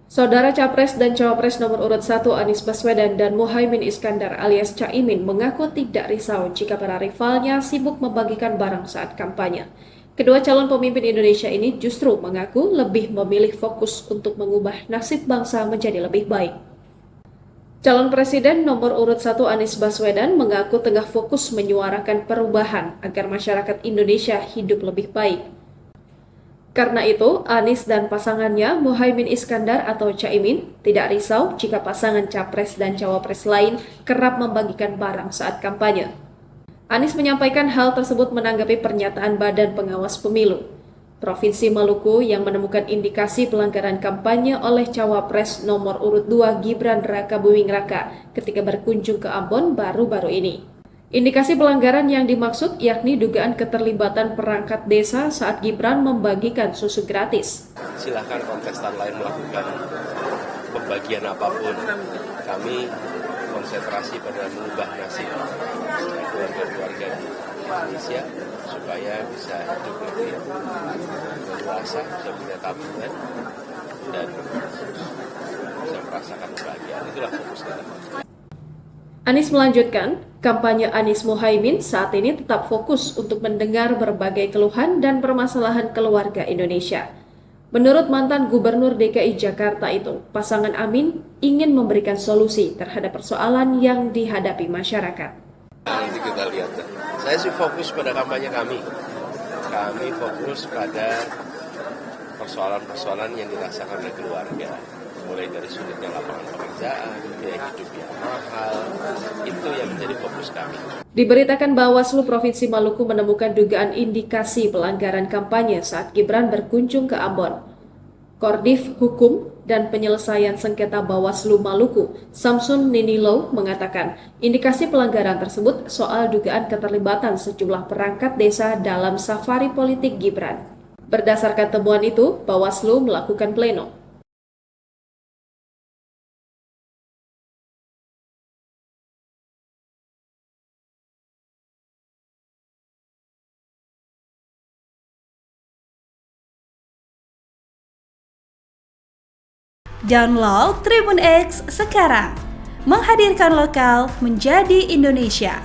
Saudara Capres dan Cawapres nomor urut 1 Anies Baswedan dan Muhaimin Iskandar alias Caimin mengaku tidak risau jika para rivalnya sibuk membagikan barang saat kampanye. Kedua calon pemimpin Indonesia ini justru mengaku lebih memilih fokus untuk mengubah nasib bangsa menjadi lebih baik. Calon Presiden nomor urut 1 Anies Baswedan mengaku tengah fokus menyuarakan perubahan agar masyarakat Indonesia hidup lebih baik. Karena itu, Anies dan pasangannya Muhaimin Iskandar atau Caimin tidak risau jika pasangan Capres dan Cawapres lain kerap membagikan barang saat kampanye. Anies menyampaikan hal tersebut menanggapi pernyataan Badan Pengawas Pemilu Provinsi Maluku yang menemukan indikasi pelanggaran kampanye oleh Cawapres nomor urut 2 Gibran Rakabuming Raka ketika berkunjung ke Ambon baru-baru ini. Indikasi pelanggaran yang dimaksud yakni dugaan keterlibatan perangkat desa saat Gibran membagikan susu gratis. Silahkan kontestan lain melakukan pembagian apapun. Kami konsentrasi pada mengubah nasib keluarga-keluarga di Indonesia supaya bisa hidup lebih leluasa, bisa punya tabungan, dan bisa merasakan kebahagiaan. Itulah fokus kita. Anies melanjutkan, kampanye Anies Muhaimin saat ini tetap fokus untuk mendengar berbagai keluhan dan permasalahan keluarga Indonesia. Menurut mantan Gubernur DKI Jakarta itu, pasangan Amin ingin memberikan solusi terhadap persoalan yang dihadapi masyarakat. Nanti kita lihat. Saya sih fokus pada kampanye kami. Kami fokus pada persoalan-persoalan yang dirasakan oleh keluarga. Mulai dari sulitnya lapangan pekerjaan, biaya hidup yang mahal, itu yang menjadi fokus kami. Diberitakan Bawaslu Provinsi Maluku menemukan dugaan indikasi pelanggaran kampanye saat Gibran berkunjung ke Ambon. Kordif Hukum dan Penyelesaian Sengketa Bawaslu Maluku, Samsun Ninilo, mengatakan indikasi pelanggaran tersebut soal dugaan keterlibatan sejumlah perangkat desa dalam safari politik Gibran. Berdasarkan temuan itu, Bawaslu melakukan pleno. Download Tribun X sekarang, menghadirkan lokal menjadi Indonesia.